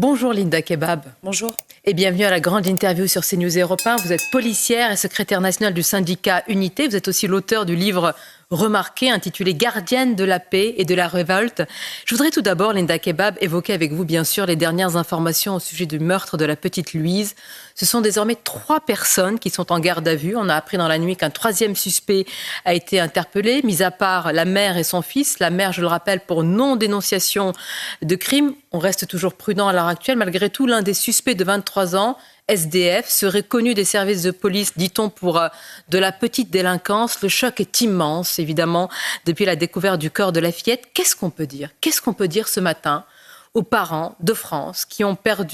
Bonjour Linda Kebab. Bonjour. Et bienvenue à la grande interview sur CNews Europe 1. Vous êtes policière et secrétaire nationale du syndicat Unité. Vous êtes aussi l'auteur du livre remarqué intitulé « Gardienne de la paix et de la révolte ». Je voudrais tout d'abord, Linda Kebab, évoquer avec vous, bien sûr, les dernières informations au sujet du meurtre de la petite Louise. Ce sont désormais 3 personnes qui sont en garde à vue. On a appris dans la nuit qu'un 3e suspect a été interpellé, mis à part la mère et son fils. La mère, je le rappelle, pour non-dénonciation de crime. On reste toujours prudent à l'heure actuelle. Malgré tout, l'un des suspects de 23 ans, SDF, serait connu des services de police, dit-on, pour de la petite délinquance. Le choc est immense, évidemment, depuis la découverte du corps de la fillette. Qu'est-ce qu'on peut dire ce matin aux parents de France qui ont peur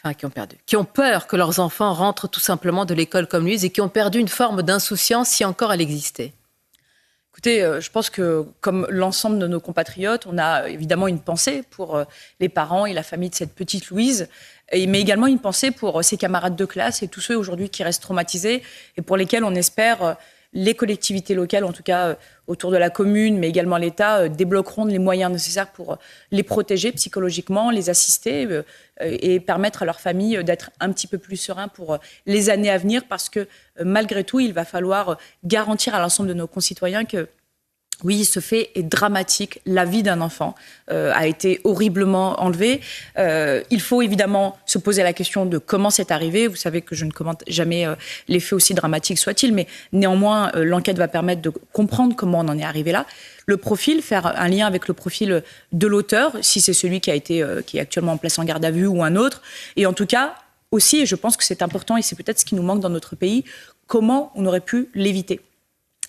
que leurs enfants rentrent tout simplement de l'école comme Louise et qui ont perdu une forme d'insouciance, si encore elle existait? Écoutez, je pense que comme l'ensemble de nos compatriotes, on a évidemment une pensée pour les parents et la famille de cette petite Louise, mais également une pensée pour ses camarades de classe et tous ceux aujourd'hui qui restent traumatisés et pour lesquels on espère les collectivités locales, en tout cas autour de la commune, mais également l'État, débloqueront les moyens nécessaires pour les protéger psychologiquement, les assister et permettre à leur famille d'être un petit peu plus serein pour les années à venir, parce que malgré tout, il va falloir garantir à l'ensemble de nos concitoyens que oui, ce fait est dramatique. La vie d'un enfant a été horriblement enlevée. Il faut évidemment se poser la question de comment c'est arrivé. Vous savez que je ne commente jamais les faits, aussi dramatiques soient-ils, mais néanmoins, l'enquête va permettre de comprendre comment on en est arrivé là. Le profil, faire un lien avec le profil de l'auteur, si c'est celui qui est actuellement en place en garde à vue ou un autre. Et en tout cas, aussi, et je pense que c'est important, et c'est peut-être ce qui nous manque dans notre pays, comment on aurait pu l'éviter.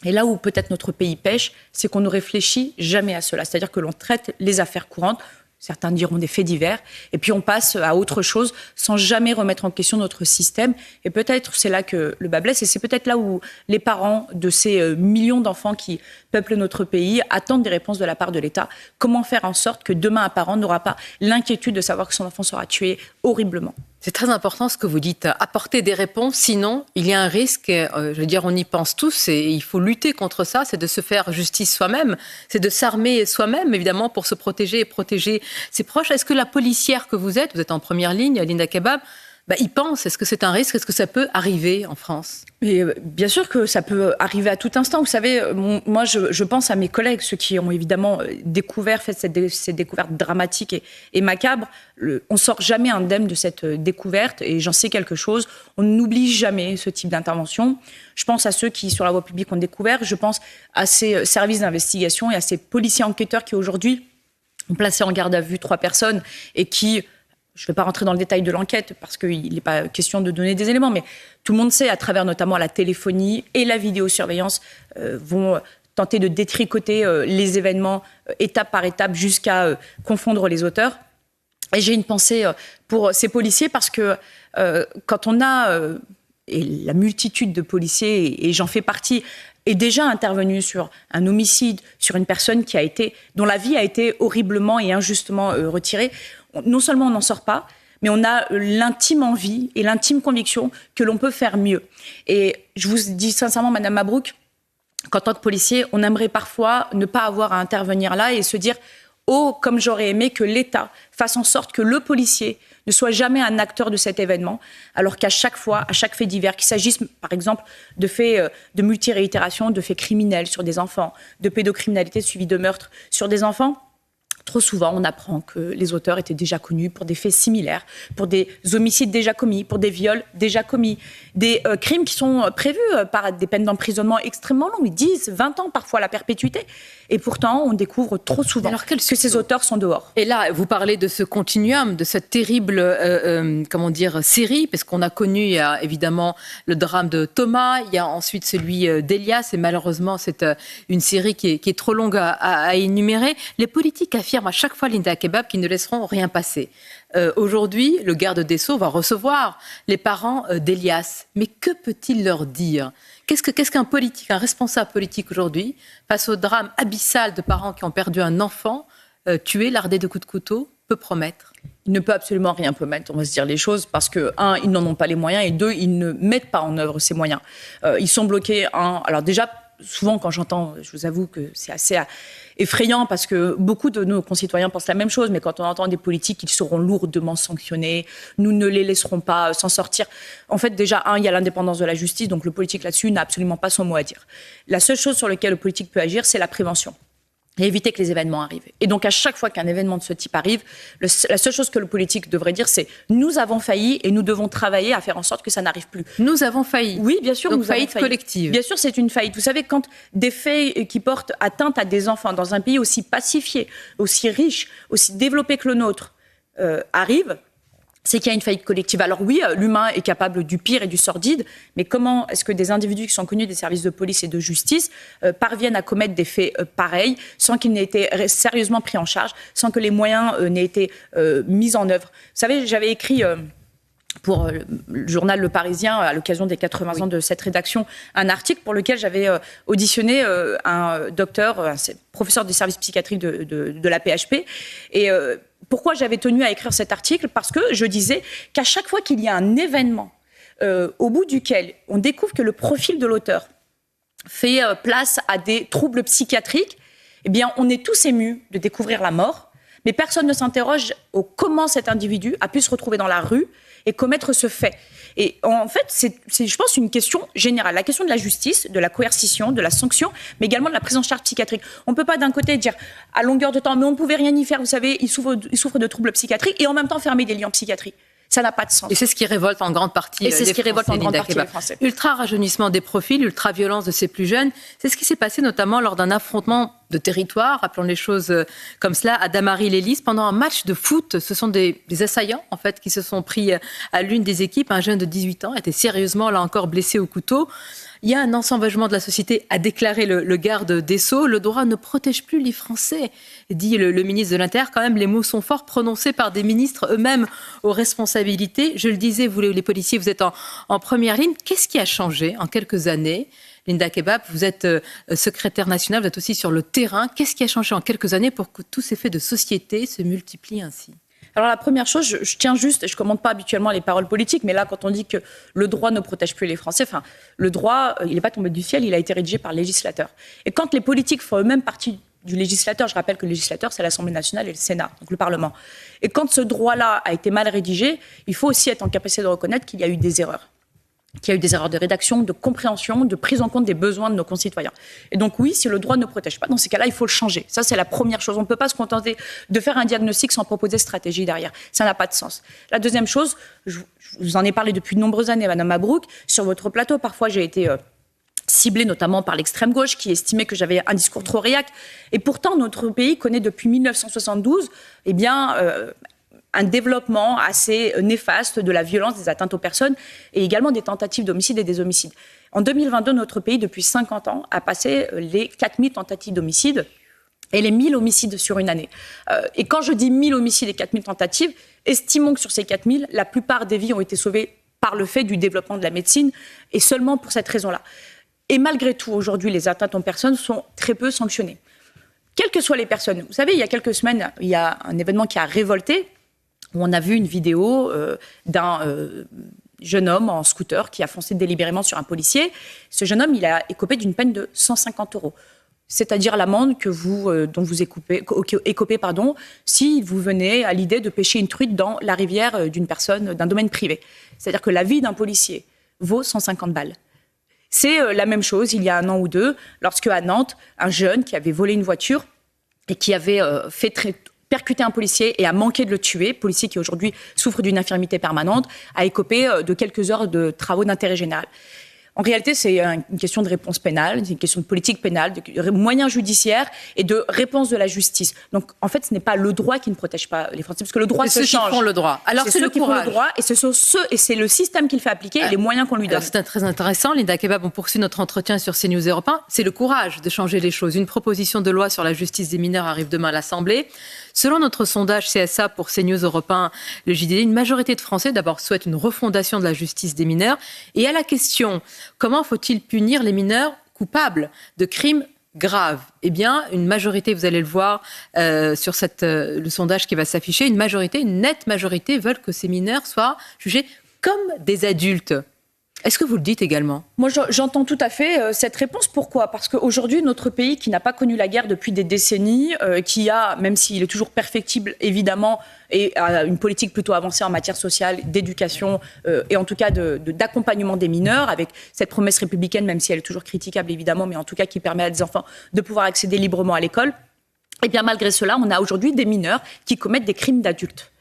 Et là où peut-être notre pays pêche, c'est qu'on ne réfléchit jamais à cela. C'est-à-dire que l'on traite les affaires courantes, certains diront des faits divers, et puis on passe à autre chose sans jamais remettre en question notre système. Et peut-être c'est là que le bas blesse, et c'est peut-être là où les parents de ces millions d'enfants qui peuplent notre pays attendent des réponses de la part de l'État. Comment faire en sorte que demain un parent n'aura pas l'inquiétude de savoir que son enfant sera tué horriblement? C'est très important ce que vous dites, apporter des réponses, sinon il y a un risque, je veux dire, on y pense tous et il faut lutter contre ça, c'est de se faire justice soi-même, c'est de s'armer soi-même évidemment pour se protéger et protéger ses proches. Est-ce que la policière que vous êtes en première ligne, Linda Kebab, y pense? Est-ce que c'est un risque? Est-ce que ça peut arriver en France? Et bien sûr que ça peut arriver à tout instant. Vous savez, moi, je pense à mes collègues, ceux qui ont évidemment fait cette découverte dramatique et macabre. On ne sort jamais indemne de cette découverte, et j'en sais quelque chose. On n'oublie jamais ce type d'intervention. Je pense à ceux qui, sur la voie publique, ont découvert. Je pense à ces services d'investigation et à ces policiers enquêteurs qui, aujourd'hui, ont placé en garde à vue 3 personnes et qui... Je ne vais pas rentrer dans le détail de l'enquête parce qu'il n'est pas question de donner des éléments, mais tout le monde sait, à travers notamment la téléphonie et la vidéosurveillance, vont tenter de détricoter les événements étape par étape jusqu'à confondre les auteurs. Et j'ai une pensée pour ces policiers parce que quand on a, et la multitude de policiers, et j'en fais partie, est déjà intervenu sur un homicide, sur une personne dont la vie a été horriblement et injustement retirée, non seulement on n'en sort pas, mais on a l'intime envie et l'intime conviction que l'on peut faire mieux. Et je vous dis sincèrement, Madame Mabrouk, qu'en tant que policier, on aimerait parfois ne pas avoir à intervenir là et se dire « Oh, comme j'aurais aimé que l'État fasse en sorte que le policier ne soit jamais un acteur de cet événement, alors qu'à chaque fois, à chaque fait divers, qu'il s'agisse par exemple de faits de multiréitération, de faits criminels sur des enfants, de pédocriminalité suivie de meurtres sur des enfants, trop souvent, on apprend que les auteurs étaient déjà connus pour des faits similaires, pour des homicides déjà commis, pour des viols déjà commis, des crimes qui sont prévus par des peines d'emprisonnement extrêmement longues, 10, 20 ans, parfois à la perpétuité. Et pourtant, on découvre trop souvent que ces auteurs sont dehors. Et là, vous parlez de ce continuum, de cette terrible série, parce qu'on a connu, il y a évidemment le drame de Thomas, il y a ensuite celui d'Elias, et malheureusement, c'est une série qui est trop longue à énumérer. Les politiques affirment à chaque fois, Linda Kebab, qu'ils ne laisseront rien passer. Aujourd'hui, le garde des Sceaux va recevoir les parents d'Elias. Mais que peut-il leur dire? Qu'est-ce qu'un politique, un responsable politique aujourd'hui, face au drame abyssal de parents qui ont perdu un enfant tué, lardé de coups de couteau, peut promettre? Il ne peut absolument rien promettre, on va se dire les choses, parce que, 1, ils n'en ont pas les moyens, et 2, ils ne mettent pas en œuvre ces moyens. Ils sont bloqués, alors déjà, souvent, quand j'entends, je vous avoue que c'est assez effrayant parce que beaucoup de nos concitoyens pensent la même chose, mais quand on entend des politiques, qu'ils seront lourdement sanctionnés, nous ne les laisserons pas s'en sortir. En fait, déjà, il y a l'indépendance de la justice, donc le politique là-dessus n'a absolument pas son mot à dire. La seule chose sur laquelle le politique peut agir, c'est la prévention. Et éviter que les événements arrivent. Et donc, à chaque fois qu'un événement de ce type arrive, la seule chose que le politique devrait dire, c'est « nous avons failli et nous devons travailler à faire en sorte que ça n'arrive plus ». Nous avons failli. Oui, bien sûr. Donc, faillite collective. Bien sûr, c'est une faillite. Vous savez, quand des faits qui portent atteinte à des enfants dans un pays aussi pacifié, aussi riche, aussi développé que le nôtre arrivent, c'est qu'il y a une faillite collective. Alors oui, l'humain est capable du pire et du sordide, mais comment est-ce que des individus qui sont connus des services de police et de justice parviennent à commettre des faits pareils sans qu'ils n'aient été sérieusement pris en charge, sans que les moyens n'aient été mis en œuvre? Vous savez, j'avais écrit pour le journal Le Parisien, à l'occasion des 80 ans de cette rédaction, un article pour lequel j'avais auditionné un docteur, un professeur des services psychiatriques de la PHP. Et pourquoi j'avais tenu à écrire cet article? Parce que je disais qu'à chaque fois qu'il y a un événement au bout duquel on découvre que le profil de l'auteur fait place à des troubles psychiatriques, eh bien, on est tous émus de découvrir la mort, mais personne ne s'interroge au comment cet individu a pu se retrouver dans la rue et commettre ce fait. Et en fait, c'est, je pense, une question générale. La question de la justice, de la coercition, de la sanction, mais également de la prise en charge psychiatrique. On ne peut pas d'un côté dire à longueur de temps, mais on ne pouvait rien y faire, vous savez, il souffre de troubles psychiatriques, et en même temps fermer des lits en psychiatrie. Ça n'a pas de sens. Et c'est ce qui révolte en grande partie les Français. Ultra-rajeunissement des profils, ultra-violence de ces plus jeunes. C'est ce qui s'est passé notamment lors d'un affrontement de territoire, rappelons les choses comme cela, à Damary-les-Lys. Pendant un match de foot, ce sont des assaillants en fait, qui se sont pris à l'une des équipes. Un jeune de 18 ans était sérieusement, là encore, blessé au couteau. Il y a un ensauvagement de la société, a déclaré le garde des Sceaux. Le droit ne protège plus les Français, dit le ministre de l'Intérieur. Quand même, les mots sont forts, prononcés par des ministres eux-mêmes aux responsabilités. Je le disais, vous les policiers, vous êtes en première ligne. Qu'est-ce qui a changé en quelques années? Linda Kebab, vous êtes secrétaire nationale, vous êtes aussi sur le terrain. Qu'est-ce qui a changé en quelques années pour que tous ces faits de société se multiplient ainsi? Alors la première chose, je tiens juste, je ne commente pas habituellement les paroles politiques, mais là quand on dit que le droit ne protège plus les Français, enfin le droit, il n'est pas tombé du ciel, il a été rédigé par le législateur. Et quand les politiques font eux-mêmes partie du législateur, je rappelle que le législateur c'est l'Assemblée nationale et le Sénat, donc le Parlement. Et quand ce droit-là a été mal rédigé, il faut aussi être en capacité de reconnaître qu'il y a eu des erreurs. Qu'il y a eu des erreurs de rédaction, de compréhension, de prise en compte des besoins de nos concitoyens. Et donc oui, si le droit ne protège pas, dans ces cas-là, il faut le changer. Ça, c'est la première chose. On ne peut pas se contenter de faire un diagnostic sans proposer de stratégie derrière. Ça n'a pas de sens. La deuxième chose, je vous en ai parlé depuis de nombreuses années, Madame Mabrouk, sur votre plateau. Parfois, j'ai été ciblée notamment par l'extrême gauche qui estimait que j'avais un discours trop réac. Et pourtant, notre pays connaît depuis 1972, un développement assez néfaste de la violence, des atteintes aux personnes et également des tentatives d'homicide et des homicides. En 2022, notre pays, depuis 50 ans, a passé les 4000 tentatives d'homicide et les 1000 homicides sur une année. Et quand je dis 1000 homicides et 4000 tentatives, estimons que sur ces 4000, la plupart des vies ont été sauvées par le fait du développement de la médecine et seulement pour cette raison-là. Et malgré tout, aujourd'hui, les atteintes aux personnes sont très peu sanctionnées. Quelles que soient les personnes. Vous savez, il y a quelques semaines, il y a un événement qui a révolté, où on a vu une vidéo d'un jeune homme en scooter qui a foncé délibérément sur un policier. Ce jeune homme, il a écopé d'une peine de 150 €. C'est-à-dire l'amende dont vous écopez, si vous venez à l'idée de pêcher une truite dans la rivière d'une personne, d'un domaine privé. C'est-à-dire que la vie d'un policier vaut 150 balles. C'est la même chose il y a un an ou deux, lorsque à Nantes, un jeune qui avait volé une voiture et qui avait percuté un policier et a manqué de le tuer, policier qui aujourd'hui souffre d'une infirmité permanente, a écopé de quelques heures de travaux d'intérêt général. En réalité, c'est une question de réponse pénale, c'est une question de politique pénale, de moyens judiciaires et de réponse de la justice. Donc, en fait, ce n'est pas le droit qui ne protège pas les Français, parce que le droit se change. C'est ceux qui font le droit. Alors, c'est le courage. Le droit, et c'est le système qui le fait appliquer et les moyens qu'on lui donne. C'est très intéressant. Linda Kebab, on poursuit notre entretien sur CNews Europe 1. C'est le courage de changer les choses. Une proposition de loi sur la justice des mineurs arrive demain à l'Assemblée. Selon notre sondage CSA pour CNews Europe 1, le JDD, une majorité de Français d'abord souhaitent une refondation de la justice des mineurs. Et à la question, comment faut-il punir les mineurs coupables de crimes graves? Eh bien, une majorité, vous allez le voir sur le sondage qui va s'afficher, une nette majorité veulent que ces mineurs soient jugés comme des adultes. Est-ce que vous le dites également? Moi, j'entends tout à fait cette réponse. Pourquoi? Parce qu'aujourd'hui, notre pays, qui n'a pas connu la guerre depuis des décennies, qui a, même s'il est toujours perfectible, évidemment, et a une politique plutôt avancée en matière sociale, d'éducation et en tout cas d'accompagnement des mineurs, avec cette promesse républicaine, même si elle est toujours critiquable, évidemment, mais en tout cas qui permet à des enfants de pouvoir accéder librement à l'école. Et bien, malgré cela, on a aujourd'hui des mineurs qui commettent des crimes d'adultes.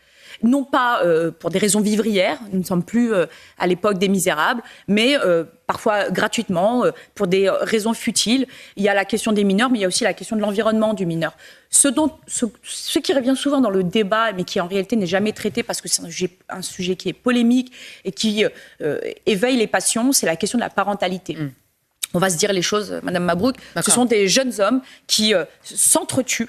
Non pas pour des raisons vivrières, nous ne sommes plus à l'époque des misérables, mais parfois gratuitement, pour des raisons futiles. Il y a la question des mineurs, mais il y a aussi la question de l'environnement du mineur. Ce qui revient souvent dans le débat, mais qui en réalité n'est jamais traité parce que c'est un sujet qui est polémique et qui éveille les passions, c'est la question de la parentalité. On va se dire les choses, Madame Mabrouk, ce sont des jeunes hommes qui s'entretuent.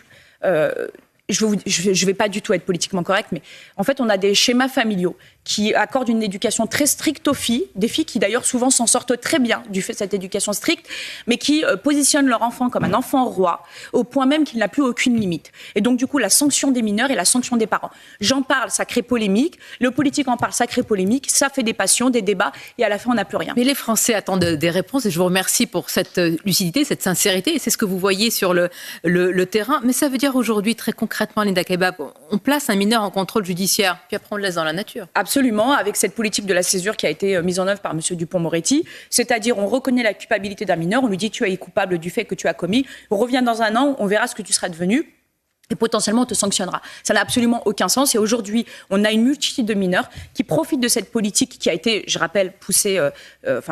Je ne vais pas du tout être politiquement correcte, mais en fait, on a des schémas familiaux qui accordent une éducation très stricte aux filles, des filles qui d'ailleurs souvent s'en sortent très bien du fait de cette éducation stricte, mais qui positionnent leur enfant comme un enfant roi, au point même qu'il n'a plus aucune limite. Et donc du coup, la sanction des mineurs et la sanction des parents. J'en parle, ça crée polémique, le politique en parle, ça crée polémique, ça fait des passions, des débats, et à la fin, on n'a plus rien. Mais les Français attendent des réponses, et je vous remercie pour cette lucidité, cette sincérité, et c'est ce que vous voyez sur le terrain. Mais ça veut dire aujourd'hui, très concrètement, Linda Kebab, on place un mineur en contrôle judiciaire, puis après on le laisse dans la nature. Absolument, avec cette politique de la césure qui a été mise en œuvre par M. Dupond-Moretti. C'est-à-dire, on reconnaît la culpabilité d'un mineur, on lui dit tu es coupable du fait que tu as commis, on revient dans un an, on verra ce que tu seras devenu. Et potentiellement, on te sanctionnera. Ça n'a absolument aucun sens. Et aujourd'hui, on a une multitude de mineurs qui profitent de cette politique qui a été, je rappelle, poussée,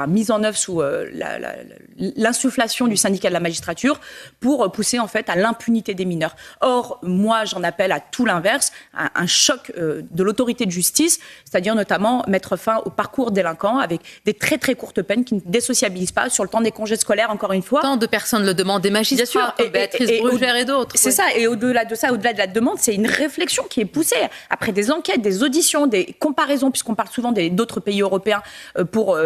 mise en œuvre sous l'insufflation du syndicat de la magistrature pour pousser en fait à l'impunité des mineurs. Or, moi, j'en appelle à tout l'inverse, à un choc de l'autorité de justice, c'est-à-dire notamment mettre fin au parcours délinquant avec des très très courtes peines qui ne désociabilisent pas sur le temps des congés scolaires, encore une fois. Tant de personnes le demandent, des magistrats, Béatrice Brugère et d'autres. C'est ça, et au-delà de ça, au-delà de la demande, c'est une réflexion qui est poussée après des enquêtes, des auditions, des comparaisons, puisqu'on parle souvent d'autres pays européens pour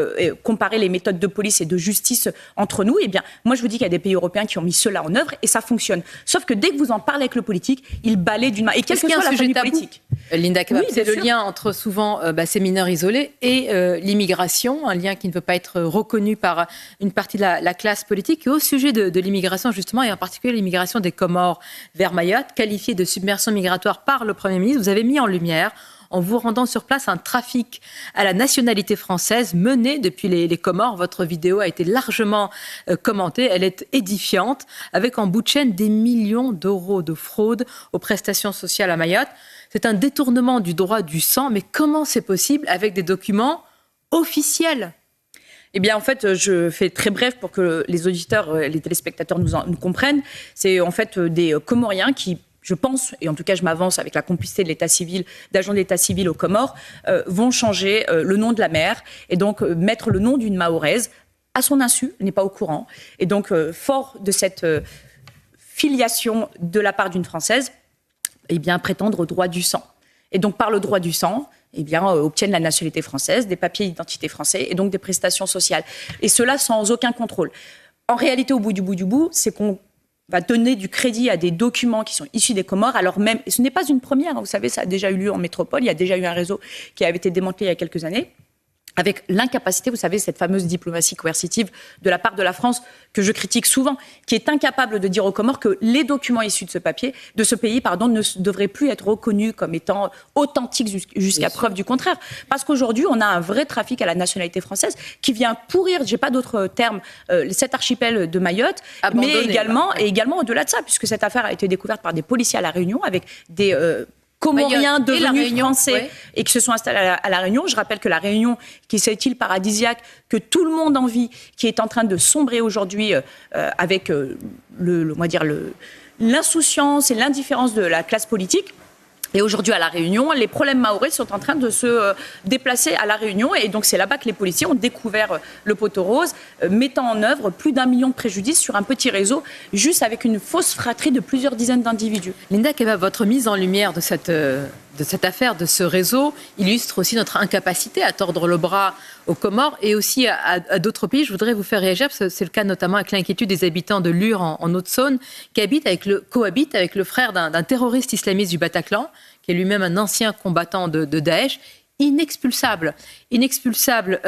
comparer les méthodes de police et de justice entre nous. Eh bien, moi, je vous dis qu'il y a des pays européens qui ont mis cela en œuvre et ça fonctionne. Sauf que dès que vous en parlez avec le politique, il balaie d'une main. Et quel que soit la famille politique. Linda Kebab, c'est le lien entre souvent ces mineurs isolés et l'immigration, un lien qui ne peut pas être reconnu par une partie de la classe politique. Et au sujet de l'immigration, justement, et en particulier l'immigration des Comores vers Mayotte, qualifiée de submersion migratoire par le Premier ministre, vous avez mis en lumière, en vous rendant sur place, un trafic à la nationalité française mené depuis les Comores. Votre vidéo a été largement commentée, elle est édifiante, avec en bout de chaîne des millions d'euros de fraude aux prestations sociales à Mayotte. C'est un détournement du droit du sang, mais comment c'est possible avec des documents officiels ? Eh bien, en fait, je fais très bref pour que les auditeurs, les téléspectateurs nous comprennent. C'est en fait des Comoriens qui, je pense, et en tout cas je m'avance avec la complicité de l'état civil, d'agents de l'état civil aux Comores, vont changer le nom de la mère et donc mettre le nom d'une Mahoraise à son insu, elle n'est pas au courant. Et donc, fort de cette filiation de la part d'une Française, eh bien, prétendre au droit du sang. Et donc, par le droit du sang, eh bien, obtiennent la nationalité française, des papiers d'identité français et donc des prestations sociales. Et cela sans aucun contrôle. En réalité, au bout du bout, c'est qu'on va donner du crédit à des documents qui sont issus des Comores, alors même, et ce n'est pas une première, vous savez, ça a déjà eu lieu en métropole, il y a déjà eu un réseau qui avait été démantelé il y a quelques années, avec l'incapacité, vous savez, cette fameuse diplomatie coercitive de la part de la France, que je critique souvent, qui est incapable de dire aux Comores que les documents issus de ce pays, ne devraient plus être reconnus comme étant authentiques jusqu'à preuve du contraire. Parce qu'aujourd'hui, on a un vrai trafic à la nationalité française qui vient pourrir, j'ai pas d'autre terme, cet archipel de Mayotte, mais également au-delà de ça, puisque cette affaire a été découverte par des policiers à La Réunion avec des Comoriens devenus français et qui se sont installés à La Réunion. Je rappelle que La Réunion, qui est cette île paradisiaque que tout le monde envie, qui est en train de sombrer aujourd'hui avec l'insouciance et l'indifférence de la classe politique. Et aujourd'hui, à La Réunion, les problèmes mahorais sont en train de se déplacer à La Réunion. Et donc, c'est là-bas que les policiers ont découvert le poteau rose, mettant en œuvre plus d'1 million de préjudices sur un petit réseau, juste avec une fausse fratrie de plusieurs dizaines d'individus. Linda Kebab, votre mise en lumière de cette affaire, de ce réseau, illustre aussi notre incapacité à tordre le bras aux Comores et aussi à d'autres pays. Je voudrais vous faire réagir, parce que c'est le cas notamment avec l'inquiétude des habitants de Lure en Haute-Saône, qui cohabitent avec le frère d'un terroriste islamiste du Bataclan, qui est lui-même un ancien combattant de Daesh. inexpulsable. Inexpulsable,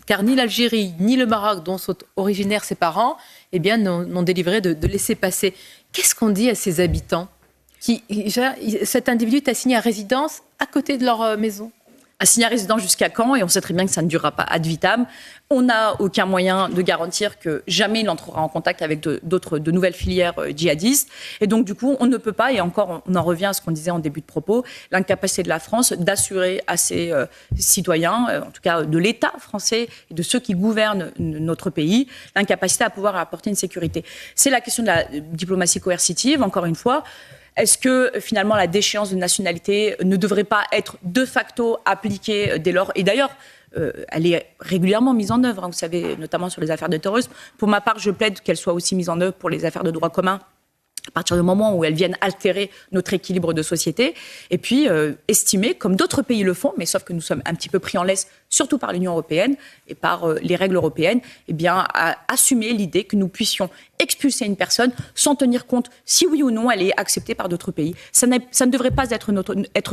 car ni l'Algérie, ni le Maroc, dont sont originaires ses parents, eh bien, n'ont délivré de laissez-passer. Qu'est-ce qu'on dit à ces habitants cet individu est assigné à résidence à côté de leur maison? Assigné à résidence jusqu'à quand? Et on sait très bien que ça ne durera pas ad vitam. On n'a aucun moyen de garantir que jamais il entrera en contact avec de nouvelles filières djihadistes. Et donc, du coup, on ne peut pas, et encore, on en revient à ce qu'on disait en début de propos, l'incapacité de la France d'assurer à ses citoyens, en tout cas de l'État français et de ceux qui gouvernent notre pays, l'incapacité à pouvoir apporter une sécurité. C'est la question de la diplomatie coercitive, encore une fois. Est-ce que finalement la déchéance de nationalité ne devrait pas être de facto appliquée dès lors? Et d'ailleurs, elle est régulièrement mise en œuvre, vous savez, notamment sur les affaires de terrorisme. Pour ma part, je plaide qu'elle soit aussi mise en œuvre pour les affaires de droit commun, à partir du moment où elles viennent altérer notre équilibre de société, et puis estimer, comme d'autres pays le font, mais sauf que nous sommes un petit peu pris en laisse, surtout par l'Union européenne et par les règles européennes, eh bien, à assumer l'idée que nous puissions expulser une personne sans tenir compte si oui ou non elle est acceptée par d'autres pays. Ça ne devrait pas être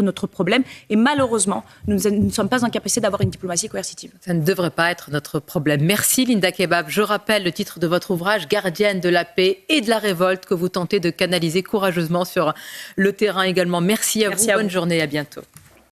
notre problème, et malheureusement, nous ne sommes pas en capacité d'avoir une diplomatie coercitive. Ça ne devrait pas être notre problème. Merci Linda Kebab. Je rappelle le titre de votre ouvrage, Gardienne de la paix et de la révolte, que vous tentez de canaliser courageusement sur le terrain également. Merci à vous. Bonne journée, à bientôt.